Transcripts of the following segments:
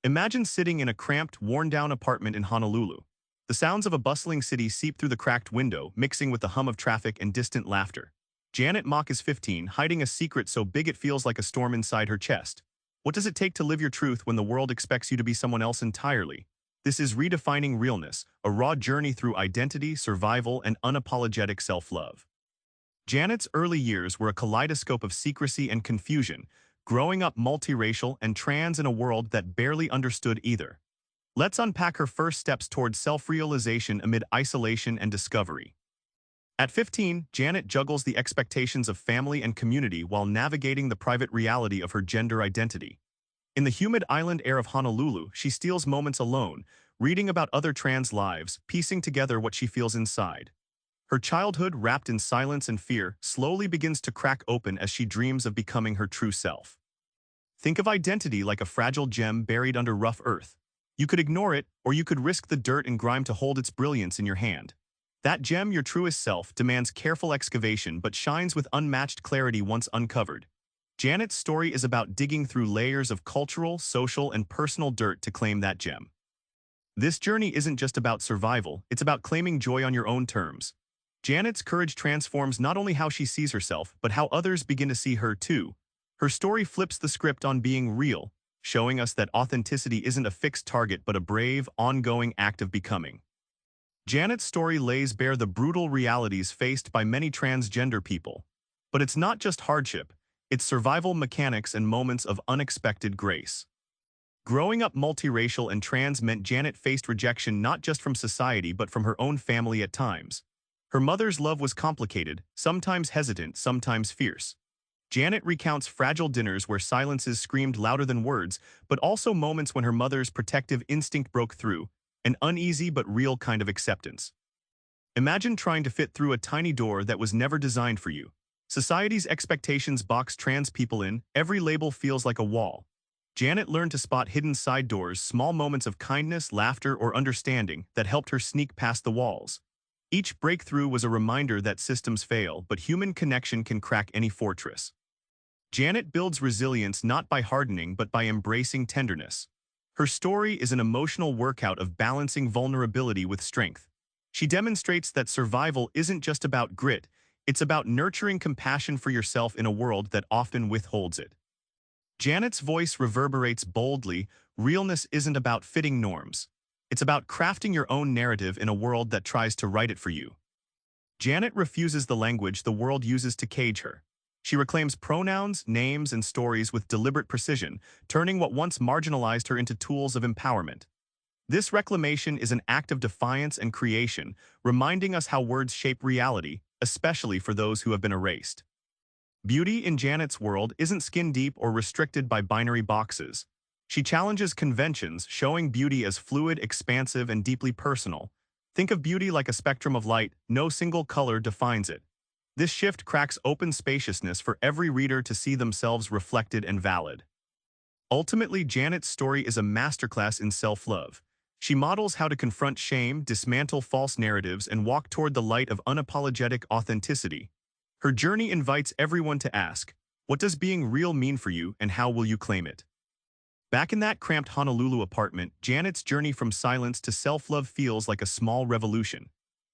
Imagine sitting in a cramped, worn-down apartment in Honolulu. The sounds of a bustling city seep through the cracked window, mixing with the hum of traffic and distant laughter. Janet Mock is 15, hiding a secret so big it feels like a storm inside her chest. What does it take to live your truth when the world expects you to be someone else entirely? This is Redefining Realness, a raw journey through identity, survival, and unapologetic self-love. Janet's early years were a kaleidoscope of secrecy and confusion, growing up multiracial and trans in a world that barely understood either. Let's unpack her first steps towards self-realization amid isolation and discovery. At 15, Janet juggles the expectations of family and community while navigating the private reality of her gender identity. In the humid island air of Honolulu, she steals moments alone, reading about other trans lives, piecing together what she feels inside. Her childhood, wrapped in silence and fear, slowly begins to crack open as she dreams of becoming her true self. Think of identity like a fragile gem buried under rough earth. You could ignore it, or you could risk the dirt and grime to hold its brilliance in your hand. That gem, your truest self, demands careful excavation but shines with unmatched clarity once uncovered. Janet's story is about digging through layers of cultural, social, and personal dirt to claim that gem. This journey isn't just about survival, it's about claiming joy on your own terms. Janet's courage transforms not only how she sees herself, but how others begin to see her too. Her story flips the script on being real, showing us that authenticity isn't a fixed target but a brave, ongoing act of becoming. Janet's story lays bare the brutal realities faced by many transgender people. But it's not just hardship, it's survival mechanics and moments of unexpected grace. Growing up multiracial and trans meant Janet faced rejection not just from society but from her own family at times. Her mother's love was complicated, sometimes hesitant, sometimes fierce. Janet recounts fragile dinners where silences screamed louder than words, but also moments when her mother's protective instinct broke through, an uneasy but real kind of acceptance. Imagine trying to fit through a tiny door that was never designed for you. Society's expectations box trans people in, every label feels like a wall. Janet learned to spot hidden side doors, small moments of kindness, laughter, or understanding that helped her sneak past the walls. Each breakthrough was a reminder that systems fail, but human connection can crack any fortress. Janet builds resilience not by hardening but by embracing tenderness. Her story is an emotional workout of balancing vulnerability with strength. She demonstrates that survival isn't just about grit, it's about nurturing compassion for yourself in a world that often withholds it. Janet's voice reverberates boldly. Realness isn't about fitting norms. It's about crafting your own narrative in a world that tries to write it for you. Janet refuses the language the world uses to cage her. She reclaims pronouns, names, and stories with deliberate precision, turning what once marginalized her into tools of empowerment. This reclamation is an act of defiance and creation, reminding us how words shape reality, especially for those who have been erased. Beauty in Janet's world isn't skin-deep or restricted by binary boxes. She challenges conventions, showing beauty as fluid, expansive, and deeply personal. Think of beauty like a spectrum of light, no single color defines it. This shift cracks open spaciousness for every reader to see themselves reflected and valid. Ultimately, Janet's story is a masterclass in self-love. She models how to confront shame, dismantle false narratives, and walk toward the light of unapologetic authenticity. Her journey invites everyone to ask, what does being real mean for you, and how will you claim it? Back in that cramped Honolulu apartment, Janet's journey from silence to self-love feels like a small revolution.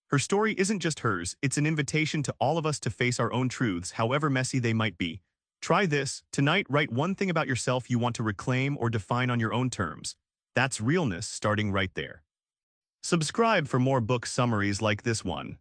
Her story isn't just hers, it's an invitation to all of us to face our own truths, however messy they might be. Try this. Tonight, write one thing about yourself you want to reclaim or define on your own terms. That's realness starting right there. Subscribe for more book summaries like this one.